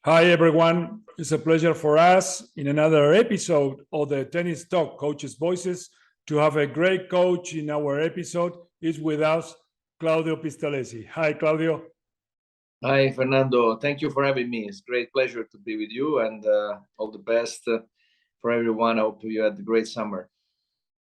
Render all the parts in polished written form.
Hi, everyone. It's a pleasure for us in another episode of the Tennis Talk Coaches Voices to have a great coach in our episode. Is with us, Claudio Pistolesi. Hi, Claudio. Hi, Fernando. Thank you for having me. It's a great pleasure to be with you, and all the best for everyone. I hope you had a great summer.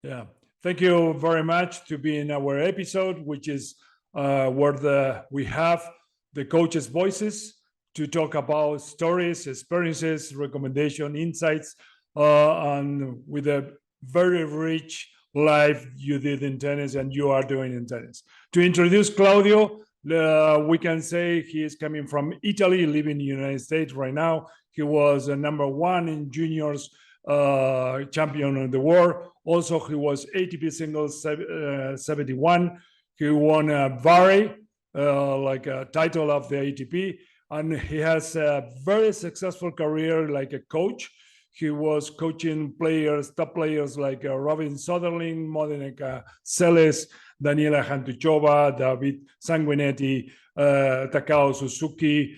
Yeah. Thank you very much to be in our episode, which is where we have the coaches' voices to talk about stories, experiences, recommendation, insights, and with a very rich life you did in tennis and you are doing in tennis. To introduce Claudio, we can say he is coming from Italy, living in the United States right now. He was number one in juniors champion of the world. Also, he was ATP singles 71. He won a Vary, like a title of the ATP, and he has a very successful career like a coach. He was coaching players, top players like Robin Soderling, Modena Seles, Daniela Hantuchova, David Sanguinetti, Takao Suzuki,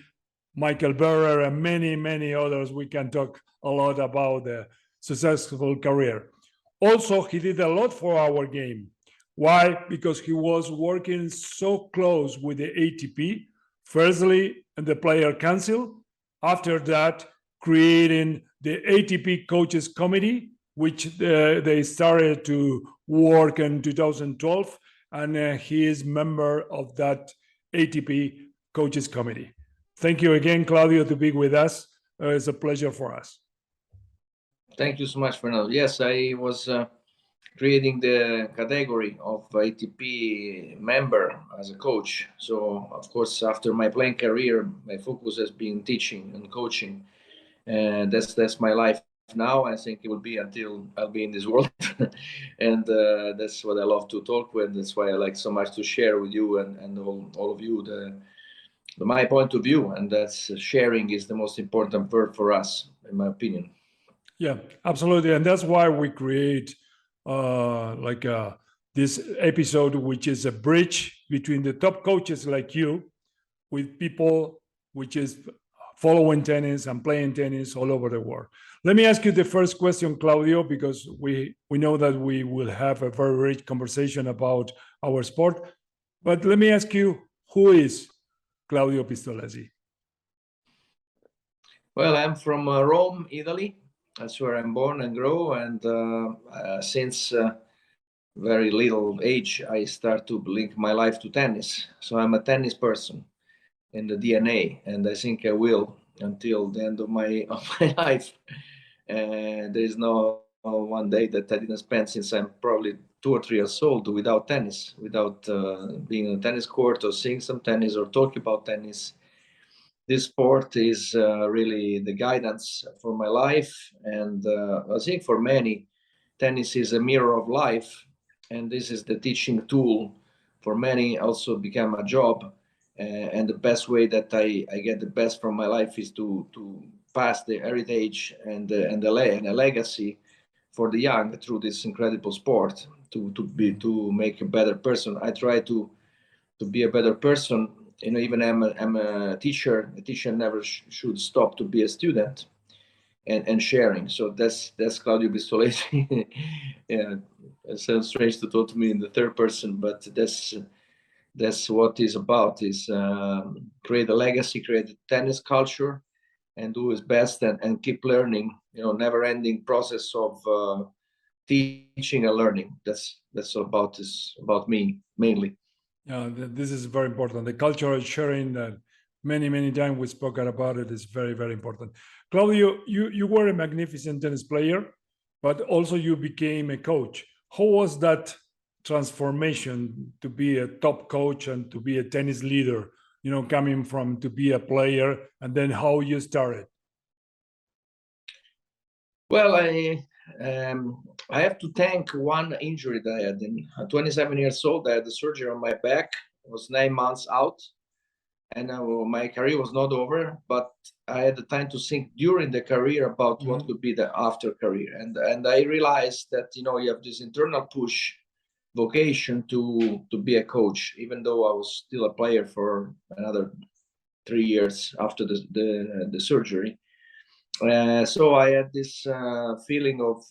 Michael Berger, and many, many others. We can talk a lot about the successful career. Also, he did a lot for our game. Why? Because he was working so close with the ATP, firstly, in the player council. After that, creating the ATP Coaches Committee, which they started to work in 2012, and he is member of that ATP Coaches Committee. Thank you again, Claudio, to be with us. It's a pleasure for us. Thank you so much, Fernando. Yes, I was creating the category of ATP member as a coach. So, of course, after my playing career, my focus has been teaching and coaching. That's my life now. I think it will be until I'll be in this world. And that's what I love to talk with. That's why I like so much to share with you and all of you my point of view. And that's sharing is the most important word for us, in my opinion. Yeah, absolutely. And that's why we create this episode, which is a bridge between the top coaches like you with people which is following tennis and playing tennis all over the world. Let me ask you the first question, Claudio, because we know that we will have a very rich conversation about our sport. But let me ask you, who is Claudio Pistolesi? Well, I'm from Rome, Italy. That's where I'm born and grow. And since very little age, I start to link my life to tennis. So I'm a tennis person in the DNA, and I think I will until the end of my life. And there is no one day that I didn't spend since I'm probably 2 or 3 years old without tennis, without being on a tennis court or seeing some tennis or talking about tennis. This sport is really the guidance for my life, and I think for many, tennis is a mirror of life, and this is the teaching tool for many. Also become a job, and the best way that I get the best from my life is to pass the heritage and a legacy for the young through this incredible sport to make a better person. I try to be a better person. Even I'm a teacher. A teacher never should stop to be a student and sharing. So that's Claudio Pistolesi. Yeah, it sounds strange to talk to me in the third person, but that's what it's about, is create a legacy, create a tennis culture, and do his best and keep learning, never ending process of teaching and learning. That's about me mainly. Yeah, this is very important. The cultural sharing that many times we spoke about it is very, very important. Claudio, you were a magnificent tennis player, but also you became a coach. How was that transformation to be a top coach and to be a tennis leader, coming from to be a player, and then how you started? Well, I have to thank one injury that I had. At 27 years old, I had the surgery on my back. I was 9 months out, and my career was not over. But I had the time to think during the career about what could be the after career, and I realized that you have this internal push, vocation to be a coach. Even though I was still a player for another 3 years after the surgery. So I had this feeling of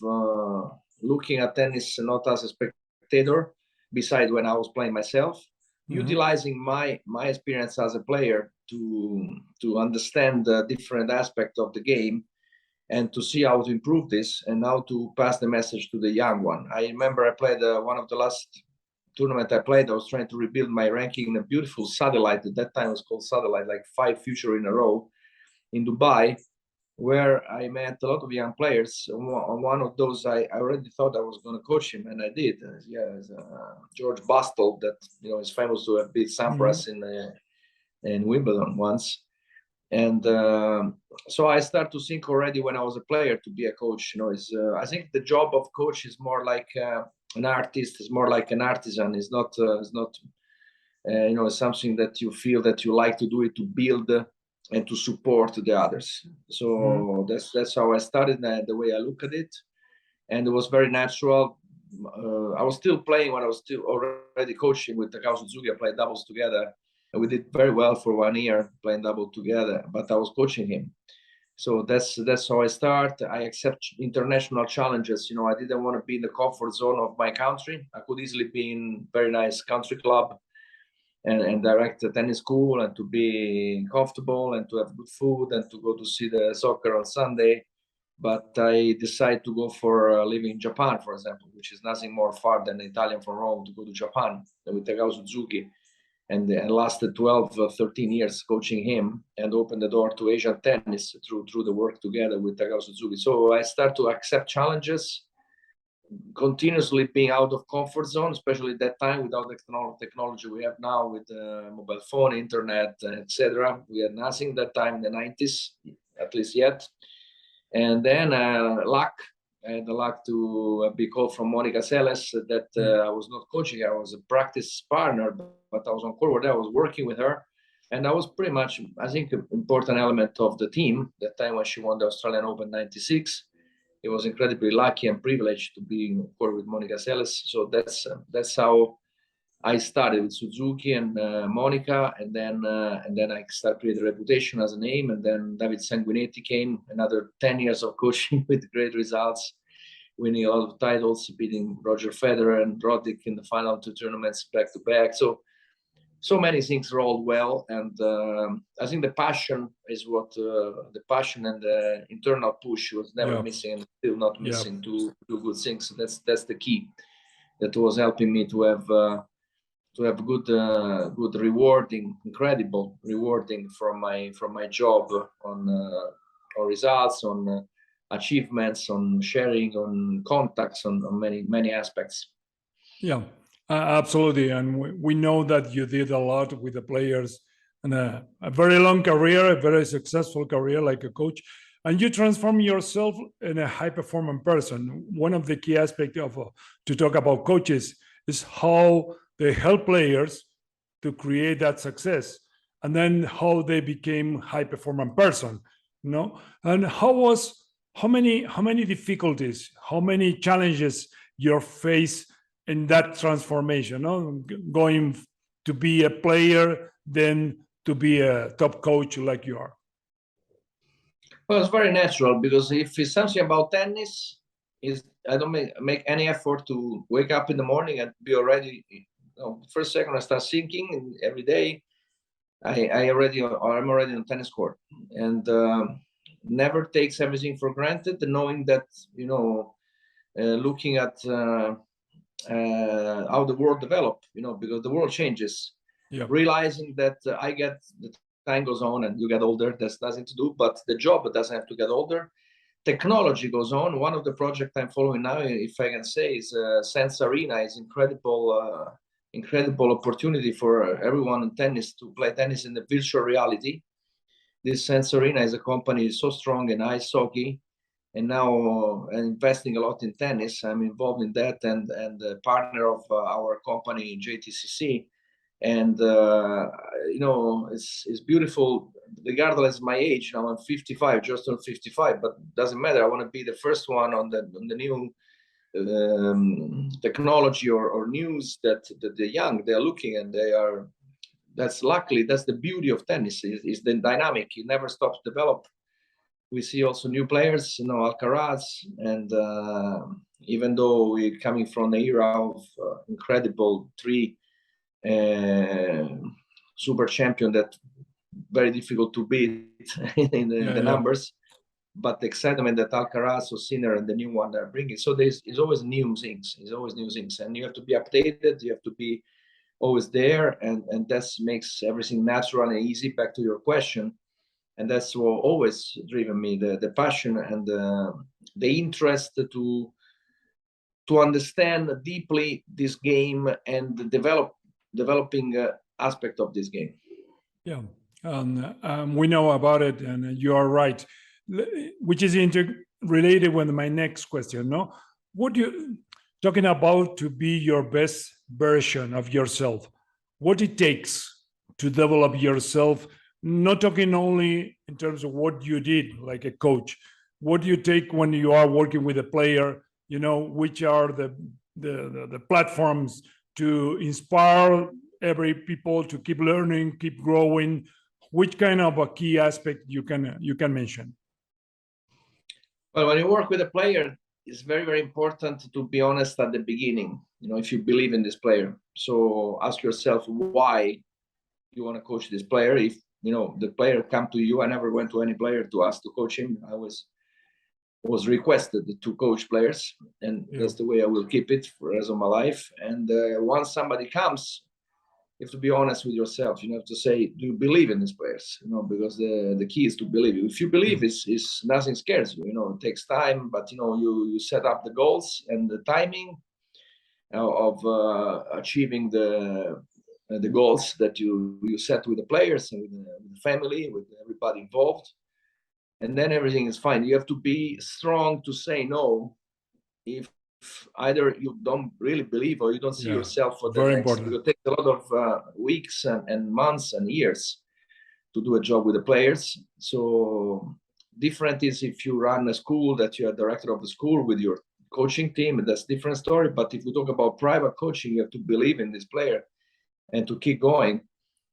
looking at tennis not as a spectator, besides when I was playing myself, utilizing my experience as a player to understand the different aspects of the game and to see how to improve this and how to pass the message to the young one. I remember I played one of the last tournament I played. I was trying to rebuild my ranking in a beautiful satellite. At that time it was called satellite, like 5 future in a row in Dubai, where I met a lot of young players. On one of those, I already thought I was going to coach him, and I did. George Bastel, that is famous to have beat Sampras in Wimbledon once. And so I start to think already when I was a player to be a coach. I think the job of coach is more like an artist, is more like an artisan. It's not something that you feel that you like to do it to build and to support the others. So that's how I started, the way I look at it. And it was very natural. I was still playing when I was still already coaching with Takao Suzuki. I played doubles together. And we did very well for 1 year playing double together, but I was coaching him. So that's how I start. I accept international challenges. I didn't want to be in the comfort zone of my country. I could easily be in very nice country club and direct a tennis school and to be comfortable and to have good food and to go to see the soccer on Sunday. But I decided to go for living in Japan, for example, which is nothing more far than Italian from Rome to go to Japan with Takao Suzuki. And lasted 12, 13 years coaching him and opened the door to Asian tennis through the work together with Takao Suzuki. So I start to accept challenges, continuously being out of comfort zone, especially at that time without the technology we have now with mobile phone, internet, etc. We had nothing that time in the 90s, at least yet. And then luck. I had the luck to be called from Monica Seles that I was not coaching her. I was a practice partner, but I was on court with her. I was working with her. And I was pretty much, I think, an important element of the team that time when she won the Australian Open 96. It was incredibly lucky and privileged to be in court with Monica Seles. So that's how I started with Suzuki and Monica, and then I started creating a reputation as a name. And then David Sanguinetti came, another 10 years of coaching with great results, winning a lot of titles, beating Roger Federer and Roddick in the final 2 tournaments back to back. So many things rolled well, and I think the passion is what the passion and the internal push was never missing, and still not missing to do good things. So that's the key that was helping me to have good rewarding, incredible rewarding from my job on results, on achievements, on sharing, on contacts, on many aspects. Yeah, absolutely. And we know that you did a lot with the players and a very long career, a very successful career like a coach. And you transform yourself in a high-performing person. One of the key aspects to talk about coaches is how they help players to create that success, and then how they became high-performing person. And how many difficulties, how many challenges you face in that transformation, going to be a player, then to be a top coach like you are? Well, it's very natural, because if it's something about tennis, I don't make any effort to wake up in the morning and be already. First second I start thinking, and every day I'm already on tennis court, and never takes everything for granted, knowing that looking at how the world developed, because the world changes. Realizing that the time goes on and you get older, there's nothing to do, but the job doesn't have to get older. Technology goes on. One of the projects I'm following now, if I can say, is Sense Arena. Is incredible opportunity for everyone in tennis to play tennis in the virtual reality. This Sense Arena is a company so strong in ice hockey, and now investing a lot in tennis. I'm involved in that, and a partner of our company, GPTCA. And it's beautiful, regardless of my age. Now I'm 55, just turned 55, but doesn't matter. I want to be the first one on the new technology or news that the young, they're looking, and they are that's luckily, that's the beauty of tennis, is the dynamic. It never stops develop. We see also new players, Alcaraz, and even though we're coming from the era of incredible three super champion that very difficult to beat in the numbers, but the excitement that Alcaraz or Sinner and the new one are bringing. So there's always new things. There's always new things, and you have to be updated. You have to be always there, and that makes everything natural and easy. Back to your question, and that's what always driven me: the passion and the interest to understand deeply this game and the developing aspect of this game. Yeah, we know about it, and you are right, which is related with my next question. No, what you talking about to be your best version of yourself? What it takes to develop yourself? Not talking only in terms of what you did like a coach. What do you take when you are working with a player? Which are the platforms to inspire every people to keep learning, keep growing? Which kind of a key aspect you can mention? Well, when you work with a player, it's very, very important to be honest at the beginning. If you believe in this player, so ask yourself why you want to coach this player. If the player come to you, I never went to any player to ask to coach him. I was requested to coach players, and that's the way I will keep it for the rest of my life. And once somebody comes, you have to be honest with yourself. You have to say, do you believe in these players? Because the key is to believe. If you believe, is nothing scares you. It takes time, but you set up the goals and the timing of achieving the goals that you set with the players and with the family, with everybody involved. And then everything is fine. You have to be strong to say no if either you don't really believe or you don't see yourself for the next. Because it takes a lot of weeks and months and years to do a job with the players. So different is if you run a school, that you are director of the school with your coaching team, that's a different story. But if we talk about private coaching, you have to believe in this player and to keep going.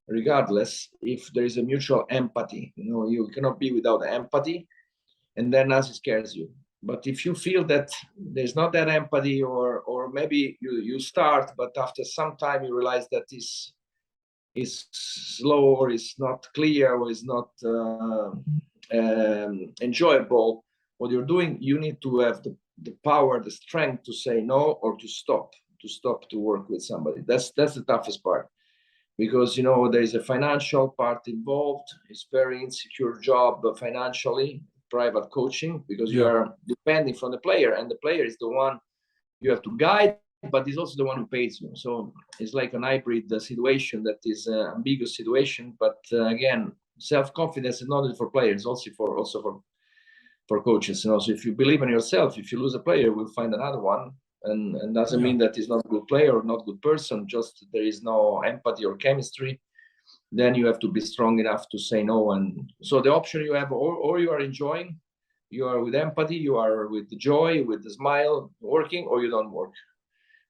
Regardless, if there is a mutual empathy, you cannot be without empathy, and then nothing scares you. But if you feel that there's not that empathy, or maybe you start, but after some time you realize that this is slow, or is not clear, or is not enjoyable what you're doing, you need to have the power, the strength to say no, or to stop to work with somebody. That's the toughest part. Because there is a financial part involved. It's very insecure job financially, private coaching, because you are depending from the player, and the player is the one you have to guide, but he's also the one who pays you. So it's like an hybrid situation that is an ambiguous situation. But again, self-confidence is not only for players, also for coaches. So if you believe in yourself, if you lose a player, we'll find another one. And doesn't mean that he's not a good player or not good person, just there is no empathy or chemistry. Then you have to be strong enough to say no. And so the option you have, or you are enjoying, you are with empathy, you are with the joy, with the smile working, or you don't work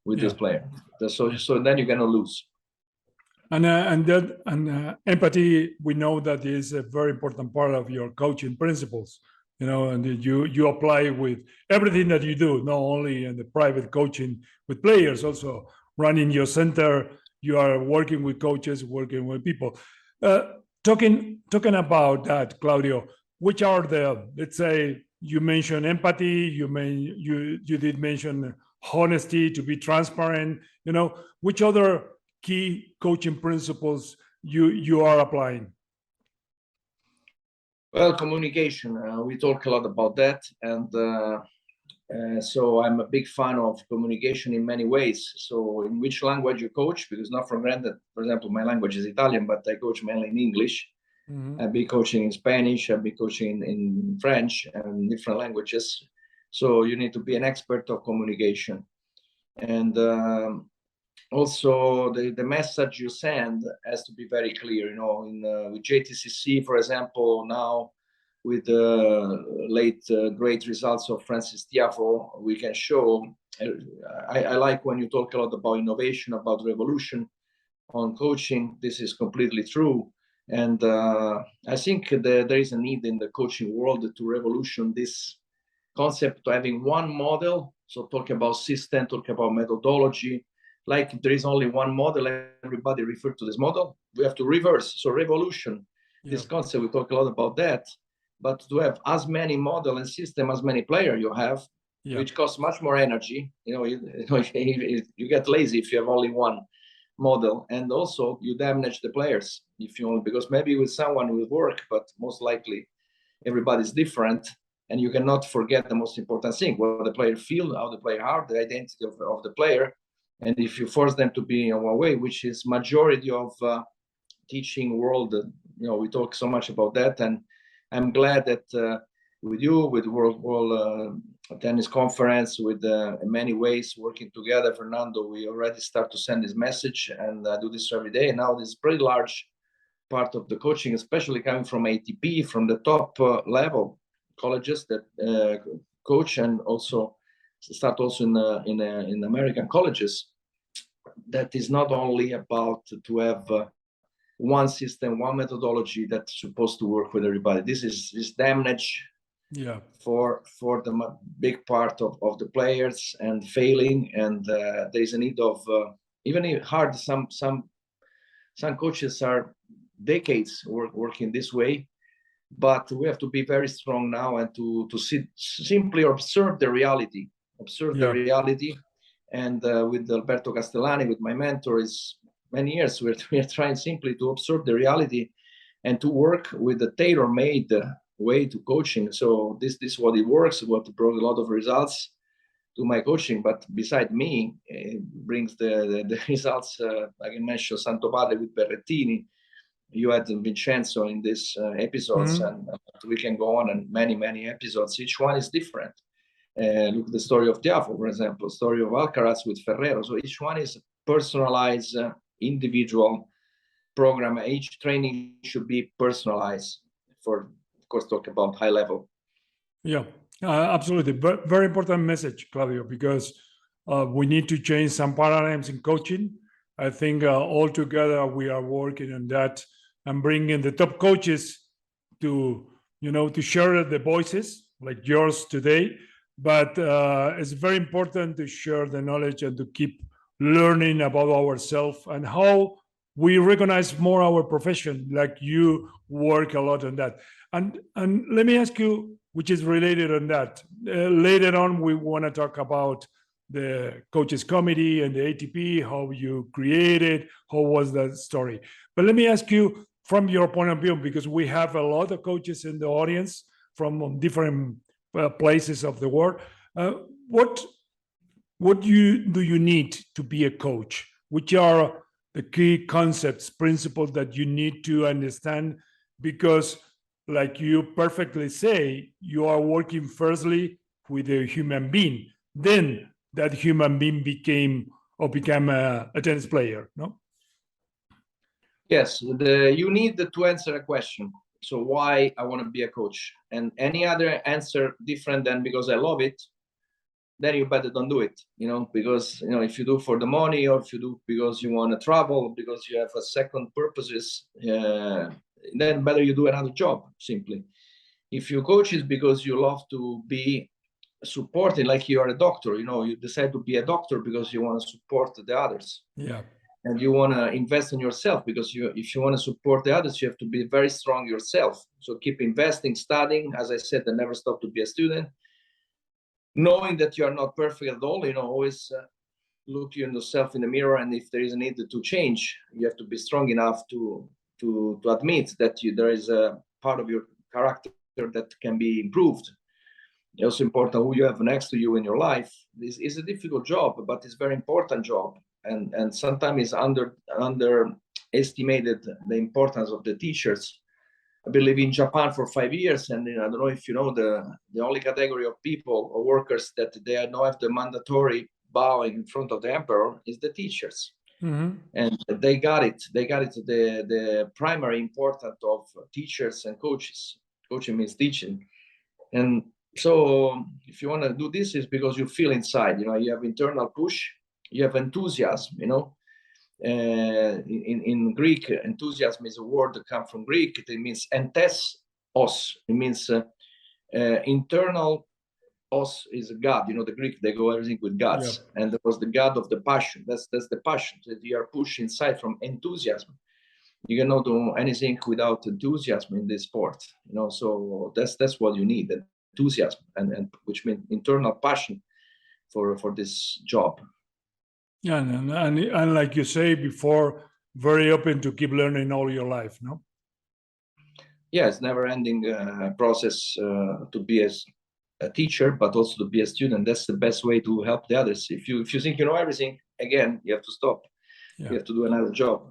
with this player. So then you're gonna lose. And empathy, we know that is a very important part of your coaching principles. And you apply with everything that you do, not only in the private coaching with players, also running your center. You are working with coaches, working with people. Talking about that, Claudio, which are let's say, you mentioned empathy, you did mention honesty, to be transparent. Which other key coaching principles you are applying? Well, communication. We talk a lot about that, and so I'm a big fan of communication in many ways. So in which language you coach, because not for granted, for example, my language is Italian, but I coach mainly in English. I've been coaching in Spanish, I've been coaching in French and different languages. So you need to be an expert of communication. And also the message you send has to be very clear. With GPTCA, for example, now with the late great results of Francis Tiafoe, we can show. I like when you talk a lot about innovation, about revolution. on coaching. This is completely true. And I think there is a need in the coaching world to revolution this concept to having one model. So talk about system, talk about methodology. Like there is only one model, everybody refer to this model. We have to reverse. So revolution, this concept, we talk a lot about that. But to have as many model and system as many player you have, which costs much more energy. You get lazy if you have only one model, and also you damage the players if you only, because maybe with someone will work, but most likely everybody's different, and you cannot forget the most important thing: what the player feel, how the player are, the identity of the player. And if you force them to be in one way, which is majority of teaching world, we talk so much about that, and I'm glad that with you, with World Tennis Conference, with in many ways working together, Fernando, we already start to send this message, and I do this every day. And now this pretty large part of the coaching, especially coming from ATP, from the top level colleges that coach, and also start also in American colleges. That is not only about to have one system, one methodology that's supposed to work with everybody. This is damage for the big part of the players and failing. And there is a need of even hard. Some coaches are decades working this way, but we have to be very strong now and to simply observe the reality. The reality. And with Alberto Castellani, with my mentor, is many years we are trying simply to observe the reality and to work with a tailor-made way to coaching. So this is what it works, what brought a lot of results to my coaching. But beside me, it brings the results. I can mention Santo Padre with Berrettini. You had Vincenzo in these episodes, and we can go on and many episodes. Each one is different. Look at the story of Tiafoe, for example, story of Alcaraz with Ferrero. So each one is personalized, individual program. Each training should be personalized for, of course, talk about high level. Absolutely. Very important message, Claudio, because we need to change some paradigms in coaching. I think all together we are working on that and bringing the top coaches to share the voices like yours today. But it's very important to share the knowledge and to keep learning about ourselves and how we recognize more our profession, like you work a lot on that. And let me ask you, which is related on that. Later on, we want to talk about the coaches committee and the ATP, how you created, how was that story. But let me ask you from your point of view, because we have a lot of coaches in the audience from different places of the world. What do you need to be a coach? Which are the key concepts, principles that you need to understand? Because, like you perfectly say, you are working firstly with a human being. Then that human being became a tennis player, no? Yes, you need to answer a question. So why I want to be a coach, and any other answer different than because I love it, then you better don't do it, because if you do for the money, or if you do because you want to travel, because you have a second purposes, then better you do another job. Simply, if you coach is because you love to be supported, like you are a doctor, you decide to be a doctor because you want to support the others. And you want to invest in yourself, because if you want to support the others, you have to be very strong yourself. So keep investing, studying, as I said, and never stop to be a student, knowing that you are not perfect at all. Always look yourself in the mirror, and if there is a need to change, you have to be strong enough to admit that there is a part of your character that can be improved. It's also important who you have next to you in your life. This is a difficult job, but it's a very important job. And sometimes it's underestimated the importance of the teachers. I believe in Japan for 5 years, and I don't know if you know, the only category of people or workers that they don't have the mandatory bowing in front of the emperor is the teachers. And they got it. The primary importance of teachers and coaches. Coaching means teaching. And so if you want to do this, is because you feel inside, you have internal push, you have enthusiasm, In Greek, enthusiasm is a word that comes from Greek. It means entes os. It means internal. Os is a god. You know, the Greek, they go everything with gods. Yeah. And there was the god of the passion. That's the passion that you are pushed inside from enthusiasm. You cannot do anything without enthusiasm in this sport. You know, so that's what you need, enthusiasm, and which means internal passion for this job. Yeah, and like you say before, very open to keep learning all your life, no? Yeah, it's never-ending process to be a teacher, but also to be a student. That's the best way to help the others. If you think you know everything, again, you have to stop. Yeah. You have to do another job.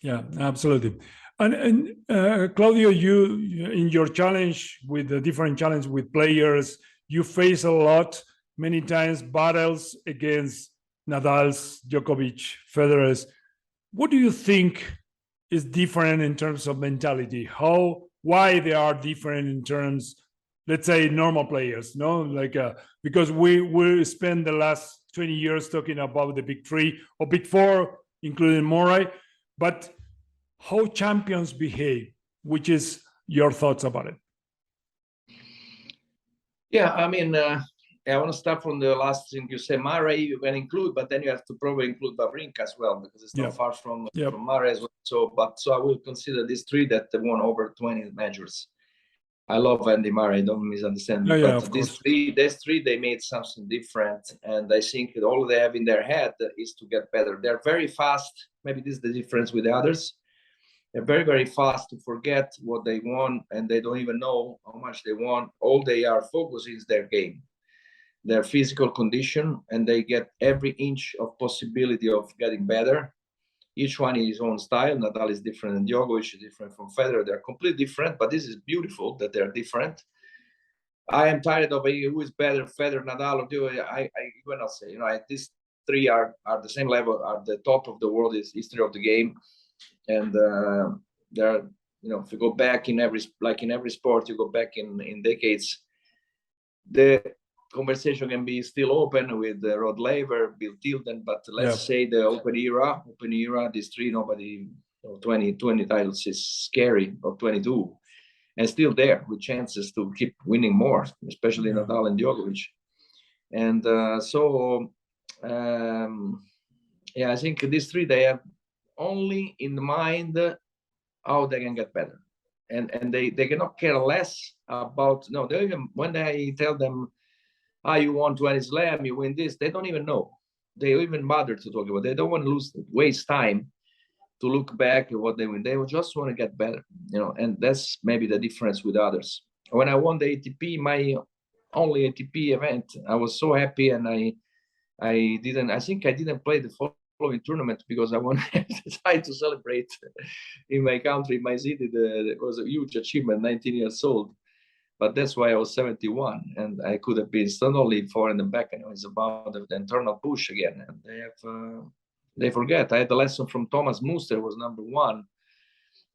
Yeah, absolutely. And Claudio, you in your challenge with the different challenge with players, you face a lot, many times battles against Nadal's, Djokovic, Federer's. What do you think is different in terms of mentality? Why they are different in terms, let's say, normal players, no? Like because we spend the last 20 years talking about the big three or big four, including Murray, but how champions behave, which is your thoughts about it? Yeah, I mean, I want to start from the last thing you said. Murray you can include, but then you have to probably include Wawrinka as well, because it's not far from Murray as well. So I will consider these three that won over 20 majors. I love Andy Murray, don't misunderstand me. But these three, they made something different. And I think that all they have in their head is to get better. They're very fast. Maybe this is the difference with the others. They're very, very fast to forget what they won, and they don't even know how much they won. All they are focused is their game, their physical condition, and they get every inch of possibility of getting better. Each one in his own style. Nadal is different than Djokovic, is different from Federer. They're completely different, but this is beautiful that they're different. I am tired of who is better, Federer, Nadal, or Djokovic. I will not say. You know, these three are the same level, are the top of the world is history of the game, and they're, you know, if you go back in every sport, you go back in decades. The conversation can be still open with Rod Laver, Bill Tilden, but let's say the open era, these three, nobody, 20 titles is scary, or 22, and still there with chances to keep winning more, especially Nadal and Djokovic. And I think these three, they have only in the mind how they can get better. And they cannot care less about, no, they even, when I tell them, you won 20 slam, you win this, they don't even know. They don't even bother to talk about it. They don't want to waste time to look back at what they win. They just want to get better, you know, and that's maybe the difference with others. When I won the ATP, my only ATP event, I was so happy, and I think I didn't play the following tournament because I wanted to try to celebrate in my country, my city. It was a huge achievement, 19 years old. But that's why I was 71, and I could have been not only forehand and backhand. It's about the internal push again, and they forget. I had a lesson from Thomas Muster, was number one.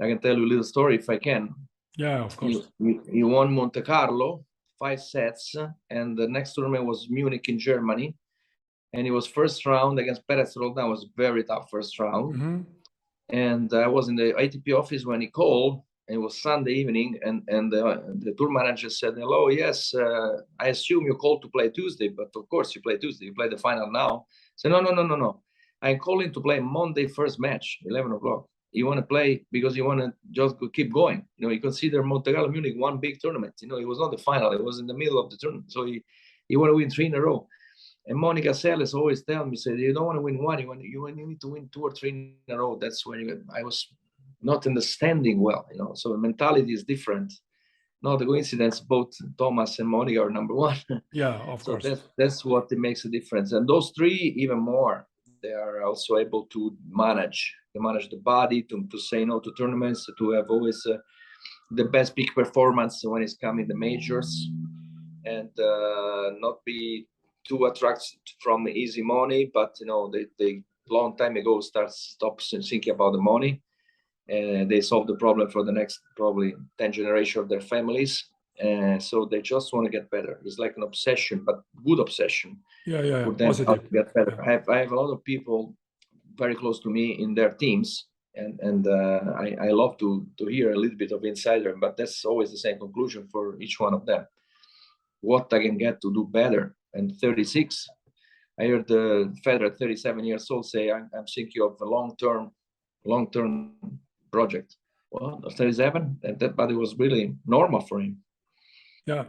I can tell you a little story if I can. Yeah, of course. He won Monte Carlo, 5 sets, and the next tournament was Munich in Germany, and it was first round against Perez Roldan. Was a very tough first round, and I was in the ATP office when he called. It was Sunday evening, and the tour manager said, "Hello, yes, I assume you called to play Tuesday, but of course you play Tuesday. You play the final now." I said, No. I'm calling to play Monday first match, 11 o'clock. You want to play because you want to just keep going. You know, you consider Monte Carlo Munich one big tournament. You know, it was not the final. It was in the middle of the tournament. So you want to win 3 in a row. And Monica Seles always tell me, said, you don't want to win one. You need to win 2 or 3 in a row. That's when I was not understanding well, you know. So the mentality is different. Not a coincidence. Both Thomas and Monica are number one. Yeah, of course. That's what makes a difference. And those three, even more, they are also able to manage. They manage the body to say no to tournaments, to have always the best peak performance when it's coming the majors, and not be too attracted from easy money. But you know, they long time ago stop thinking about the money. They solve the problem for the next probably 10 generations of their families. So they just want to get better. It's like an obsession, but good obsession. Yeah. For them to get better. I have a lot of people very close to me in their teams, and I love to hear a little bit of insider, but that's always the same conclusion for each one of them. What I can get to do better. And 36, I heard the Federer, 37 years old, say, I'm thinking of a long-term project. Well, 37, but it was really normal for him. Yeah,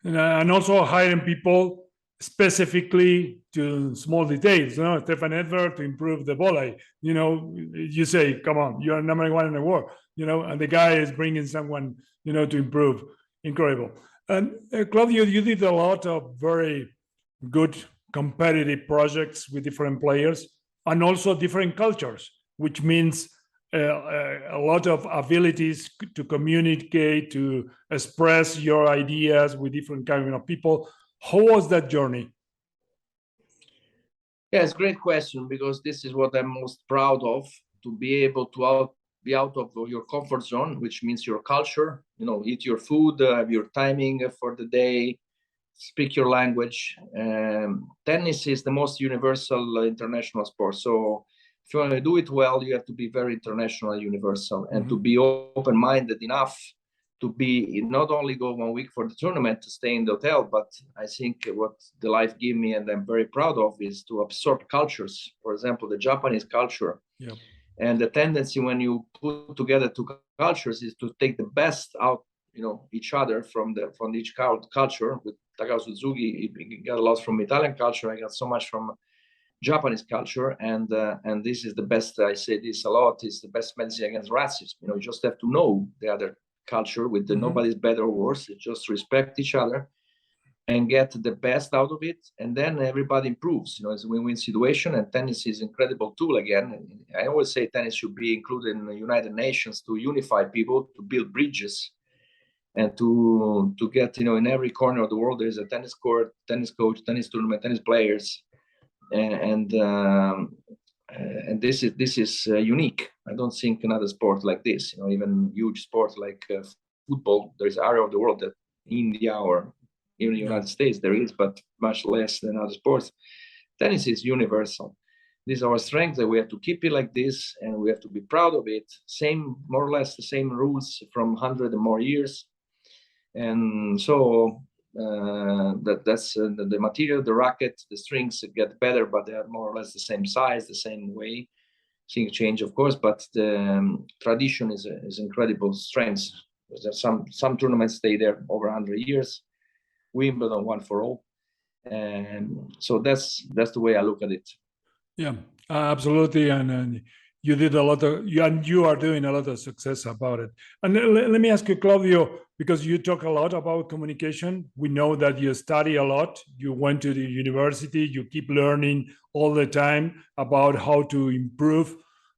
and also hiring people specifically to small details. You know, Stefan Edberg to improve the volley. You know, you say, "Come on, you're number one in the world." You know, and the guy is bringing someone, you know, to improve. Incredible. And Claudio, you did a lot of very good competitive projects with different players and also different cultures, which means a lot of abilities to communicate, to express your ideas with different kind of people. How was that journey? Yeah, it's a great question, because this is what I'm most proud of, to be able to be out of your comfort zone, which means your culture, you know, eat your food, have your timing for the day, speak your language. Tennis is the most universal international sport. So if you want to do it well, you have to be very international and universal, and to be open-minded enough to be not only go 1 week for the tournament to stay in the hotel, but I think what the life gave me, and I'm very proud of, is to absorb cultures. For example, the Japanese culture. Yeah. And the tendency when you put together two cultures is to take the best out, you know, each other from each culture. With Takao Suzuki, he got a lot from Italian culture. I got so much from Japanese culture, and this is the best. I say this a lot. Is the best medicine against racism. You know, you just have to know the other culture. With the nobody's better or worse. You just respect each other and get the best out of it, and then everybody improves. You know, it's a win-win situation, and tennis is an incredible tool again. I always say tennis should be included in the United Nations to unify people, to build bridges, and to get, you know, in every corner of the world there's a tennis court, tennis coach, tennis tournament, tennis players, and this is unique. I don't think another sport like this, you know, even huge sports like football, there's an area of the world that India or even the United States there is, but much less than other sports. Tennis is universal. This is our strength, that we have to keep it like this, and we have to be proud of it. Same, more or less the same rules from 100 and more years. And so that's the material, the racket, the strings get better, but they are more or less the same size, the same way. Things change, of course, but the tradition is incredible strength. There's some tournaments stay there over 100 years. Wimbledon, one for all, and so that's the way I look at it. Yeah, absolutely, and you did a lot of you are doing a lot of success about it. And let me ask you, Claudio, because you talk a lot about communication. We know that you study a lot. You went to the university. You keep learning all the time about how to improve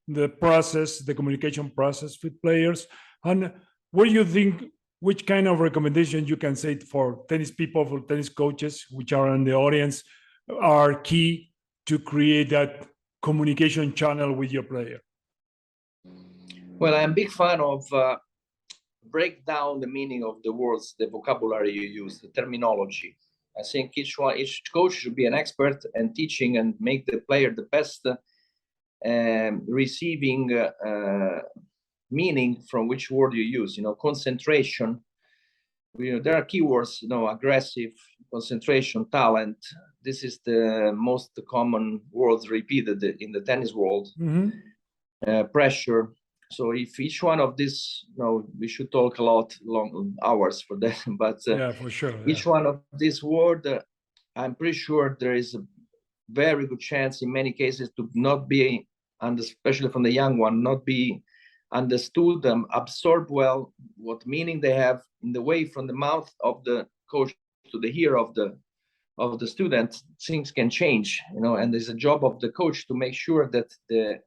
the process, the communication process with players. And what do you think? Which kind of recommendation you can say for tennis people, for tennis coaches, which are in the audience, are key to create that communication channel with your player? Well, I'm a big fan of break down the meaning of the words, the vocabulary you use, the terminology. I think each coach should be an expert in teaching and make the player the best receiving meaning from which word you use. You know, concentration. You know, there are keywords. You know, aggressive, concentration, talent. This is the most common words repeated in the tennis world. Pressure. So if each one of these, you know, we should talk a lot, long hours for that. But yeah, for sure. Each one of these words, I'm pretty sure there is a very good chance in many cases to not be, and especially from the young one, not be understood and absorbed well what meaning they have in the way from the mouth of the coach to the ear of the student. Things can change, you know, and there's a job of the coach to make sure that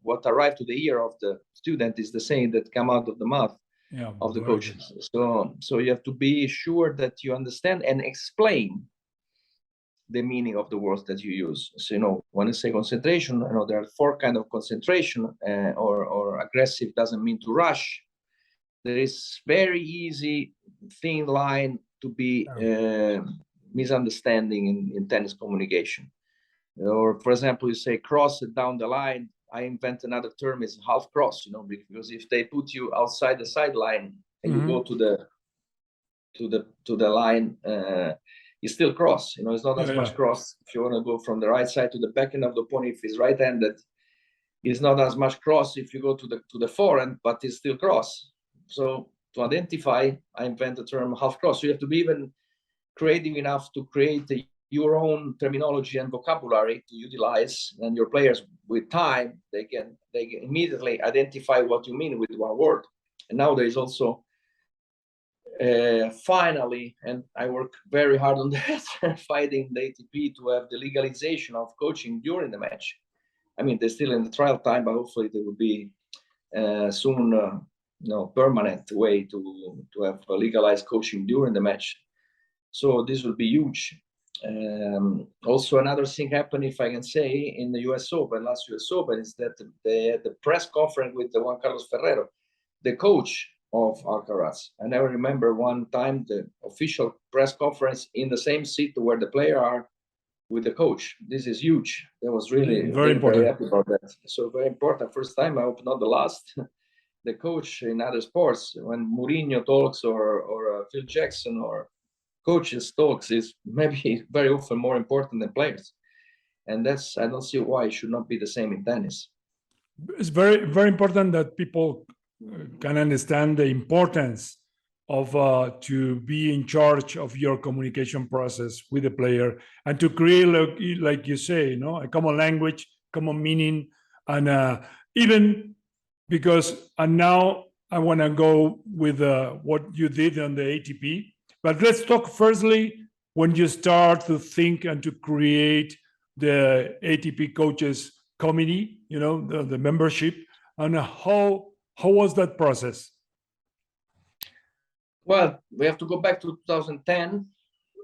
what arrived to the ear of the student is the same that come out of the mouth of the coach. So you have to be sure that you understand and explain the meaning of the words that you use. So, you know, when I say concentration, you know, there are 4 kinds of concentration, or aggressive doesn't mean to rush. There is very easy thin line to be misunderstanding in tennis communication. Or, for example, you say cross it down the line. I invent another term, is half cross, because if they put you outside the sideline and you go to the line, it's still cross. It's not as much cross. If you want to go from the right side to the back end of the opponent, if he's right-handed, it's not as much cross if you go to the forehand, but it's still cross. So to identify, I invent the term half cross. So you have to be even creative enough to create your own terminology and vocabulary to utilize, and your players, with time, they can immediately identify what you mean with one word. And now there is also finally, and I work very hard on that, fighting the ATP to have the legalization of coaching during the match. I mean, they're still in the trial time, but hopefully there will be soon permanent way to have legalized coaching during the match. So this will be huge. Also, another thing happened, if I can say, in the US Open, last US Open, is that they had the press conference with the Juan Carlos Ferrero, the coach of Alcaraz. And I remember one time the official press conference in the same seat where the player are with the coach. This is huge. That was really very important. Very happy about that. So very important. First time, I hope not the last. The coach in other sports, when Mourinho talks or Phil Jackson or coaches talks, is maybe very often more important than players. And that's, I don't see why it should not be the same in tennis. It's very, very important that people can understand the importance of to be in charge of your communication process with the player, and to create, like you say, a common language, common meaning, and even because, and now I want to go with what you did on the ATP. But let's talk firstly when you start to think and to create the ATP coaches committee, the membership, and how was that process? Well, we have to go back to 2010,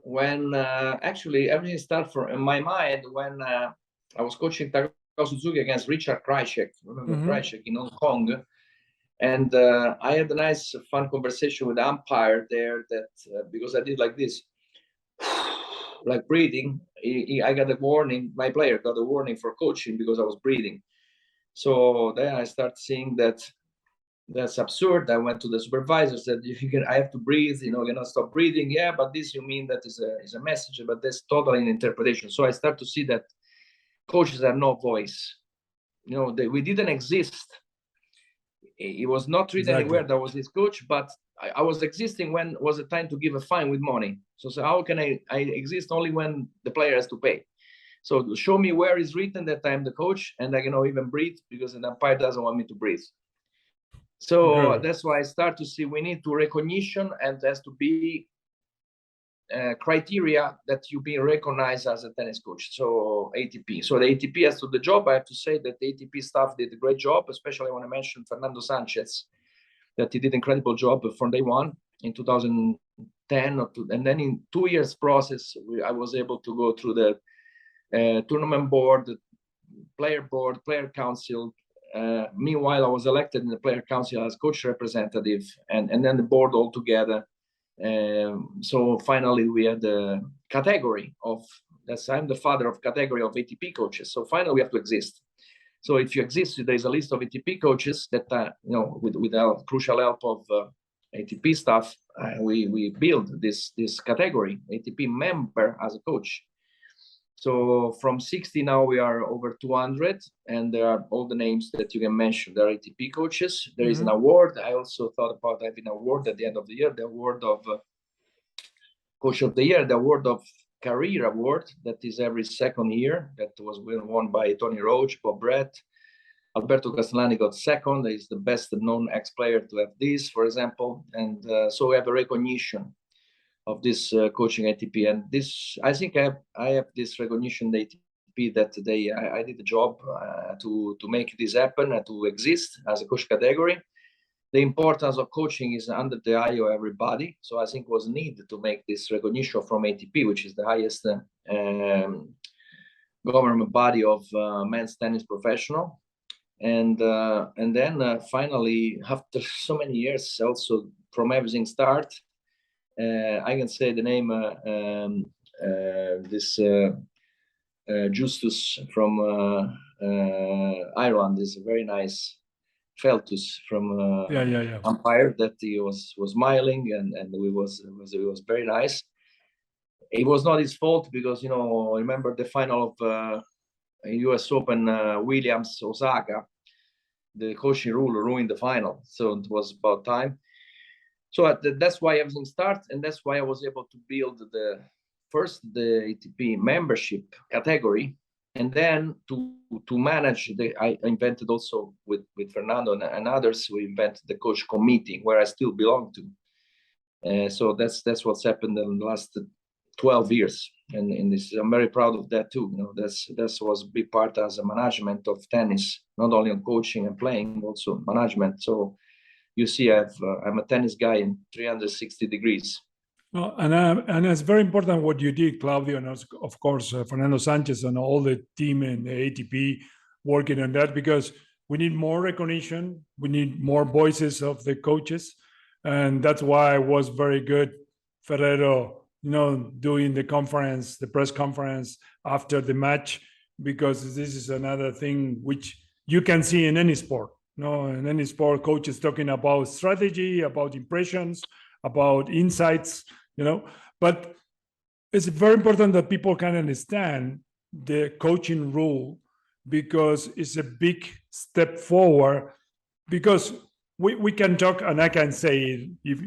when actually everything started from, in my mind, when I was coaching Takao Suzuki against Richard Krajicek. Remember Krajicek in Hong Kong? And I had a nice, fun conversation with the umpire there, that because I did like this, like breathing. I got a warning. My player got a warning for coaching because I was breathing. So then I started seeing that's absurd. I went to the supervisor, said, I have to breathe, you cannot stop breathing. Yeah, but this, you mean that is a message, but that's totally an interpretation. So I start to see that coaches have no voice. We didn't exist. It was not written anywhere that was his coach, but I was existing when was the time to give a fine with money. So how can I exist only when the player has to pay? So show me where is written that I'm the coach and I cannot even breathe because the umpire doesn't want me to breathe. So that's why I start to see we need to recognition, and there has to be criteria that you be recognized as a tennis coach. So ATP. So the ATP has to do the job. I have to say that the ATP staff did a great job, especially when I mentioned Fernando Sanchez, that he did an incredible job from day one in 2010. And then in 2 years process, I was able to go through the tournament board, the player council. Meanwhile, I was elected in the player council as coach representative, and then the board all together. So finally we had the category of, I'm the father of category of ATP coaches. So finally we have to exist. So if you exist, there's a list of ATP coaches that, with our crucial help of ATP staff, we build this category, ATP member as a coach. So from 60 now we are over 200, and there are all the names that you can mention. There are ATP coaches. There is an award. I also thought about having an award at the end of the year, the award of Coach of the Year, the award of Career Award that is every second year. That was won by Tony Roach, Bob Brett. Alberto Castellani got second. He's the best known ex-player to have this, for example. And so we have a recognition of this coaching ATP, and this, I think I have this recognition, the ATP, that I did the job to make this happen and to exist as a coach category. The importance of coaching is under the eye of everybody, so I think was needed to make this recognition from ATP, which is the highest government body of men's tennis professional. And then finally, after so many years, also from everything start, I can say the name, this Justus from Ireland is a very nice Feltus from umpire that he was smiling and it was very nice. It was not his fault because remember the final of U.S. Open Williams Osaka, the coaching rule ruined the final, so it was about time. So that's why everything started, and that's why I was able to build the ATP membership category, and then to manage I invented also with Fernando and others. We invented the coach committee where I still belong to. So that's what's happened in the last 12 years, and this, I'm very proud of that too. That was a big part as a management of tennis, not only on coaching and playing, also management. So you see, I'm a tennis guy in 360 degrees. No, and it's very important what you did, Claudio, and of course Fernando Sanchez and all the team in the ATP working on that, because we need more recognition, we need more voices of the coaches, and that's why it was very good, Ferrero, doing the press conference after the match, because this is another thing which you can see in any sport. In any sport, coaches talking about strategy, about impressions, about insights. But it's very important that people can understand the coaching rule, because it's a big step forward. Because we can talk, and I can say it, if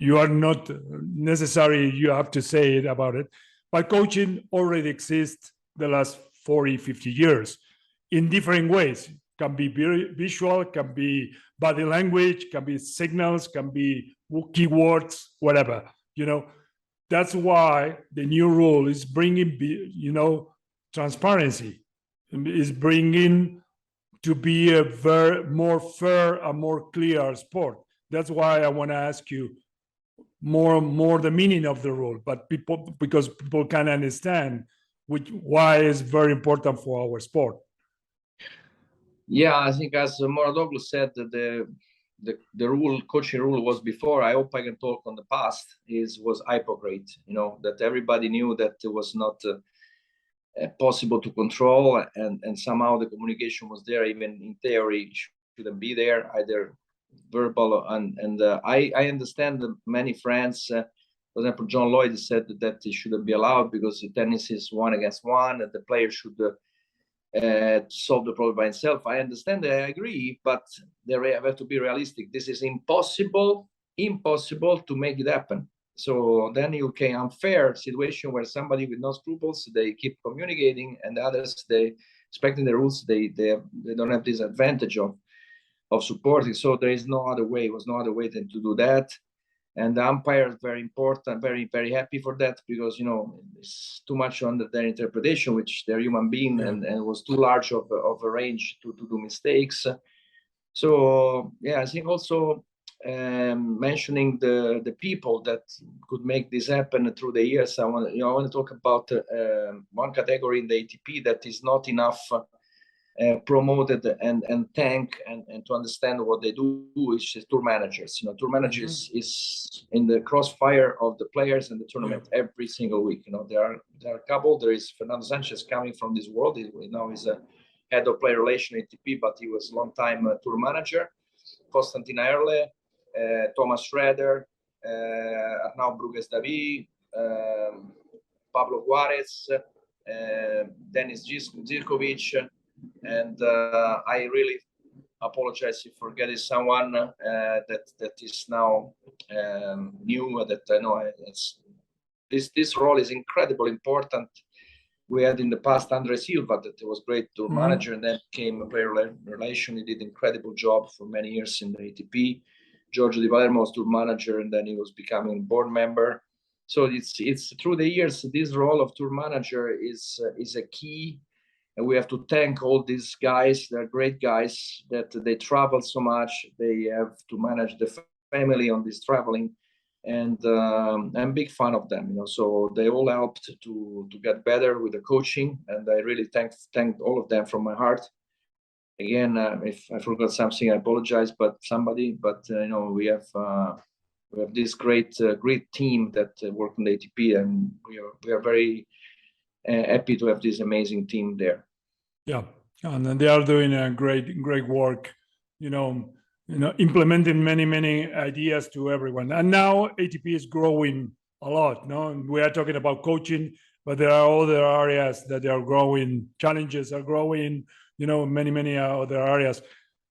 you are not necessary, you have to say it about it, but coaching already exists the last 40, 50 years in different ways. Can be visual, can be body language, can be signals, can be keywords, whatever. That's why the new rule is bringing, transparency, is bringing to be a more fair and more clear sport. That's why I want to ask you more the meaning of the rule, but because people can understand why it's very important for our sport. Yeah, I think as Moradoglu said, the coaching rule was before. I hope I can talk on the past. Was hypocrite. That everybody knew that it was not possible to control, and somehow the communication was there, even in theory shouldn't be there, either verbal and I understand that many friends. For example, John Lloyd said that it shouldn't be allowed because tennis is 1 against 1, and the player should solve the problem by himself. I understand that, I agree, but they have to be realistic. This is impossible to make it happen. So then you can unfair situation where somebody with no scruples, they keep communicating, and the others, they respecting the rules, they don't have this advantage of supporting. So there is no other way. It was no other way than to do that. And the umpire is very important, very, very happy for that, because, it's too much under their interpretation, which they're human being, and it was too large of a range to do mistakes. So, yeah, I think also mentioning the people that could make this happen through the years. I want to talk about one category in the ATP that is not enough promoted and thank and to understand what they do, which is tour managers. Tour managers is in the crossfire of the players in the tournament every single week. There are a couple. There is Fernando Sanchez coming from this world. He now is a head of player relation ATP, but he was a long time tour manager. Konstantin Erle, Thomas Schroeder, Arnaud Bruges-Davy, Pablo Juarez, Denis Zirkovic. And I really apologize if forgetting someone that is now new. That I know this role is incredibly important. We had in the past Andre Silva, that was great tour manager, and then became a player relation. He did an incredible job for many years in the ATP. Giorgio Di Palermo was tour manager, and then he was becoming a board member. So it's through the years, this role of tour manager is a key. And we have to thank all these guys. They're great guys that they travel so much. They have to manage the family on this traveling, and I'm a big fan of them. So they all helped to get better with the coaching, and I really thank all of them from my heart. Again, if I forgot something, I apologize. But we have this great team that work in the ATP, and we are very happy to have this amazing team there. Yeah, and they are doing a great work, implementing many ideas to everyone. And now ATP is growing a lot. No, we are talking about coaching, but there are other areas that are growing. Challenges are growing. Many other areas.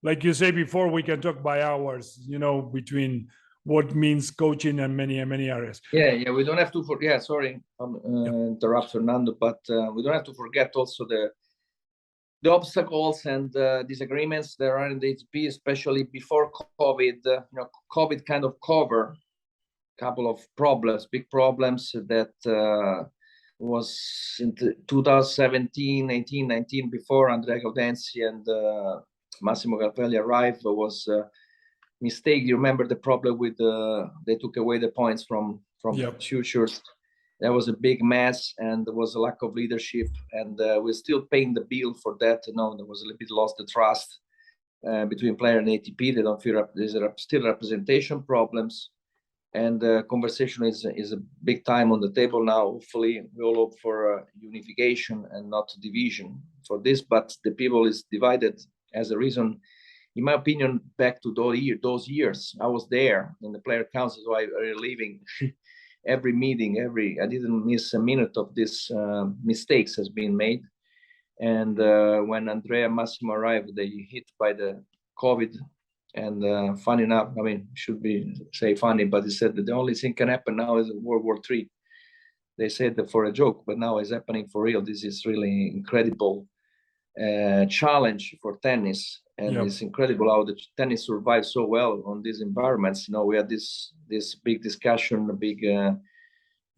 Like you say before, we can talk by hours. Between what means coaching and many areas. Yeah. We don't have to forget. Sorry, interrupt Fernando, but we don't have to forget also the obstacles and disagreements there are in the ATP, especially before COVID. COVID kind of cover a couple of problems, big problems that was in 2017, 18, 19, before Andrea Gaudenzi and Massimo Galpelli arrived. Was mistake. You remember the problem with they took away the points from futures. That was a big mess, and there was a lack of leadership, and we're still paying the bill for that. There was a little bit lost the trust between player and ATP. They don't feel there's still representation problems, and conversation is a big time on the table now. Hopefully, we all hope for unification and not division for this. But the people is divided as a reason. In my opinion, back to those years, I was there in the player council, so I are leaving every meeting. I didn't miss a minute of this. Mistakes has been made, and when Andrea and Massimo arrived, they hit by the COVID. And funny enough, I mean, should be say funny, but he said that the only thing can happen now is World War III. They said that for a joke, but now it's happening for real. This is really incredible challenge for tennis, and it's incredible how the tennis survives so well on these environments. We had this big discussion,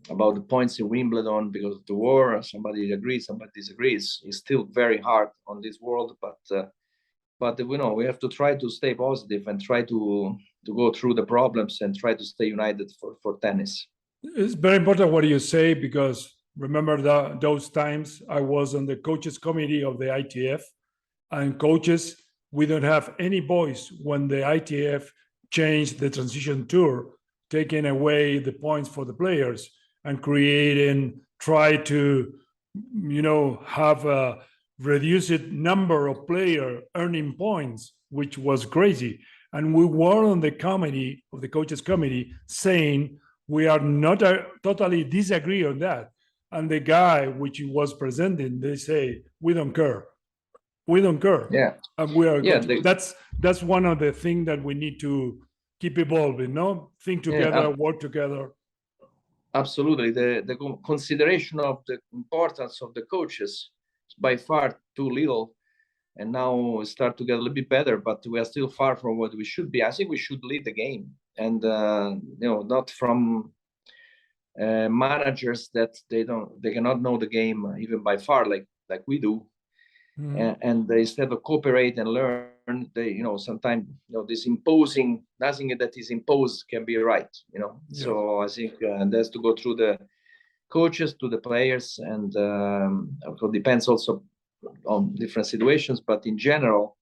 about the points in Wimbledon because of the war. Somebody agrees, somebody disagrees. It's still very hard on this world, but we have to try to stay positive and try to go through the problems and try to stay united for tennis. It's very important what you say, because remember those times I was on the coaches committee of the ITF, and coaches, we don't have any voice when the ITF changed the transition tour, taking away the points for the players and try to have a reduced number of players earning points, which was crazy. And we were on the committee of the coaches committee saying we are not totally disagree on that. And the guy which was presenting, they say, we don't care. Yeah. And we are that's one of the things that we need to keep evolving, think together, work together. Absolutely. The consideration of the importance of the coaches is by far too little, and now we start to get a little bit better, but we are still far from what we should be. I think we should lead the game, and not from managers that they cannot know the game even by far like we do. And they, instead of cooperate and learn, they sometimes this imposing, nothing that is imposed can be right. So I think that's to go through the coaches to the players, and it depends also on different situations, but in general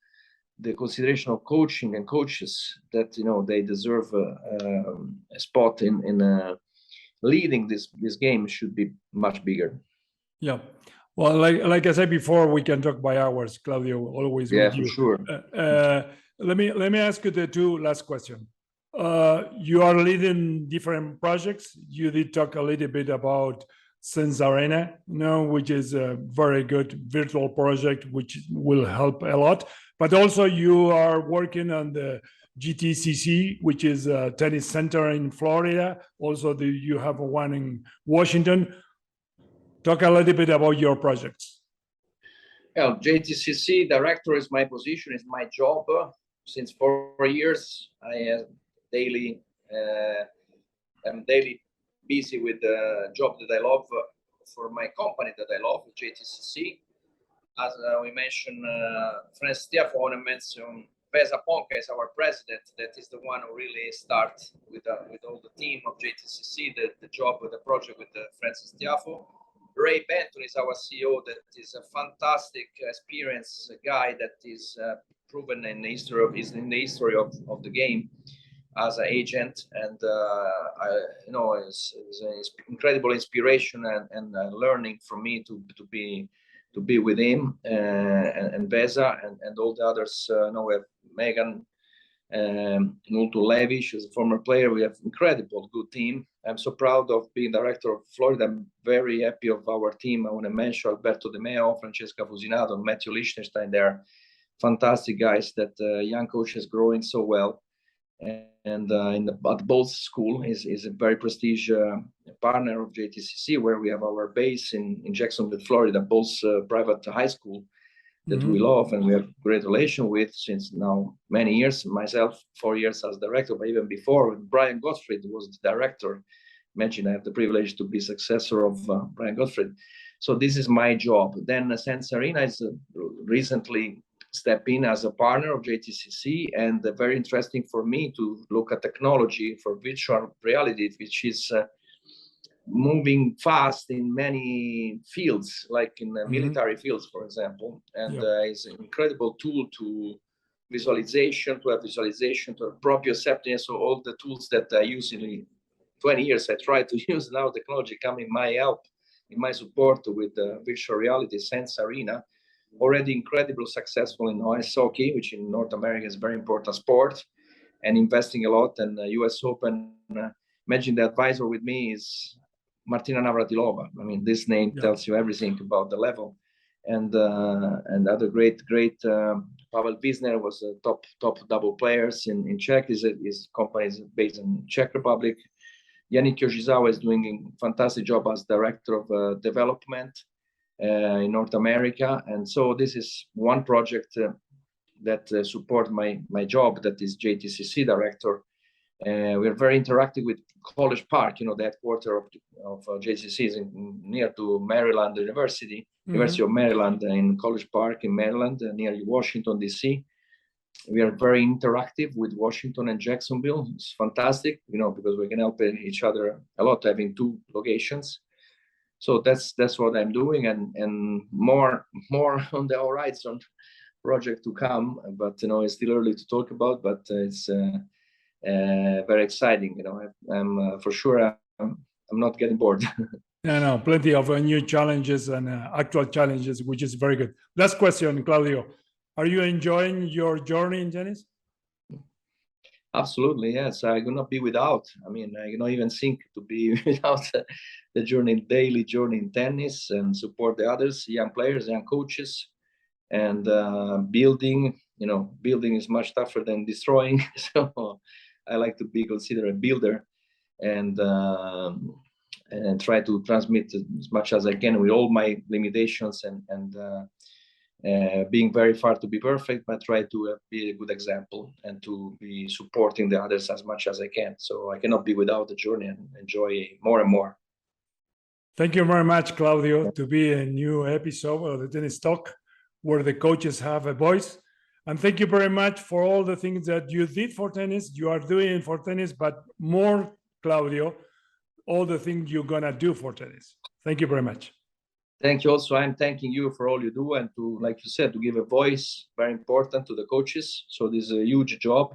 the consideration of coaching and coaches that they deserve a spot in leading this game should be much bigger. Well, like I said before, we can talk by hours, Claudio, always with you. For sure. Let me ask you the two last questions. You are leading different projects. You did talk a little bit about Sense Arena, which is a very good virtual project, which will help a lot. But also you are working on the GTCC, which is a tennis center in Florida. Also, you have one in Washington. Talk a little bit about your projects. JTCC director is my position, is my job. Since 4 years, I am daily busy with the job that I love for my company that I love, JTCC. As we mentioned, Francis Tiafoe, I want to mention Pesa Ponca is our president. That is the one who really starts with all the team of JTCC, the job with the project with Francis Tiafoe. Ray Benton is our CEO. That is a fantastic, experienced guy that is proven in the history of the game. as an agent, and it's an incredible inspiration and learning for me to be with him and Beza and all the others. We have Megan. Nulto Levi, she's a former player. We have incredible good team. I'm so proud of being director of Florida. I'm very happy of our team. I want to mention Alberto De Meo, Francesca Fusinato, Matthew Lichtenstein. They're fantastic guys. That young coach is growing so well. And at Bowles School is a very prestigious partner of JTCC, where we have our base in Jacksonville, Florida. Bowles private high school that we love and we have great relation with since now many years. Myself, 4 years as director, but even before, Brian Gottfried was the director. Imagine I have the privilege to be successor of Brian Gottfried. So this is my job. Then Sense Arena is recently stepped in as a partner of JTCC, and very interesting for me to look at technology for virtual reality, which is moving fast in many fields, like in military fields, for example, and it's an incredible tool to visualization, to have proprioception. So all the tools that I usually 20 years I try to use, now technology coming my help, in my support with virtual reality. Sense Arena, already incredibly successful in ice hockey, which in North America is a very important sport, and investing a lot. And US Open, imagine the advisor with me is Martina Navratilova. I mean, this name tells you everything about the level. And other great Pavel Wisner was a top double players in Czech. His company is based in Czech Republic. Yannick Yoshizawa is doing a fantastic job as director of development in North America. And so this is one project that support my job, that is JTCC director. We're very interactive with College Park, the headquarters of JTCC is near to Maryland University, University of Maryland, in College Park in Maryland, near Washington, D.C. We are very interactive with Washington and Jacksonville. It's fantastic, because we can help each other a lot, having two locations. So that's what I'm doing, and more on the horizon project to come. But it's still early to talk about. But it's very exciting. I'm for sure I'm not getting bored. No, plenty of new challenges and actual challenges, which is very good. Last question, Claudio. Are you enjoying your journey in tennis? Absolutely, yes. I cannot be without. I mean, I cannot even think to be without the daily journey in tennis, and support the others, young players, young coaches, and building. Building is much tougher than destroying. So I like to be considered a builder, and try to transmit as much as I can with all my limitations, and being very far to be perfect, but try to be a good example and to be supporting the others as much as I can. So I cannot be without the journey and enjoy more and more. Thank you very much, Claudio, to be a new episode of the Tennis Talk, where the coaches have a voice. And thank you very much for all the things that you did for tennis, you are doing for tennis, but more, Claudio, all the things you're going to do for tennis. Thank you very much. Thank you. Also, I'm thanking you for all you do, and to, like you said, to give a voice, very important, to the coaches. So this is a huge job.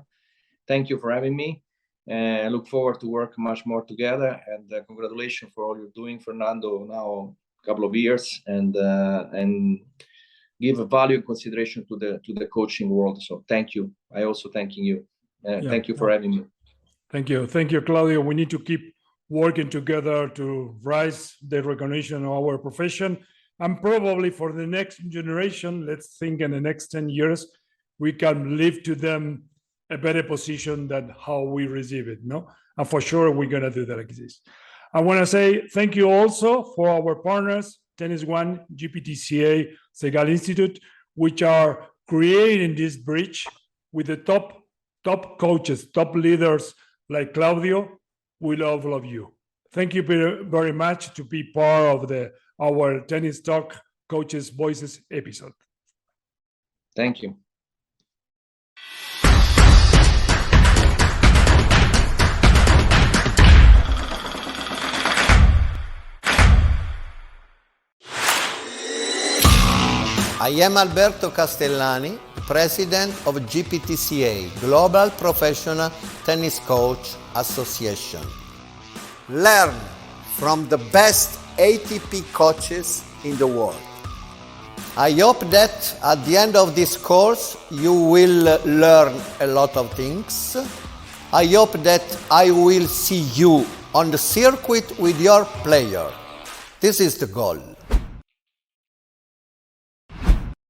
Thank you for having me. I look forward to work much more together, and congratulations for all you're doing, Fernando, now a couple of years, and give a value and consideration to the coaching world. So thank you. I also thanking you. Thank you for having me. Thank you, Claudio. We need to keep working together to rise the recognition of our profession, and probably for the next generation, let's think in the next 10 years, we can leave to them a better position than how we receive it, no? And for sure, we're going to do that like this. I want to say thank you also for our partners, Tennis One, GPTCA, Segal Intitute, which are creating this bridge with the top coaches, top leaders like Claudio. We love all of you. Thank you very much to be part of our Tennis Talk Coaches Voices episode. Thank you. I am Alberto Castellani. President of GPTCA, Global Professional Tennis Coach Association. Learn from the best ATP coaches in the world. I hope that at the end of this course you will learn a lot of things. I hope that I will see you on the circuit with your player. This is the goal.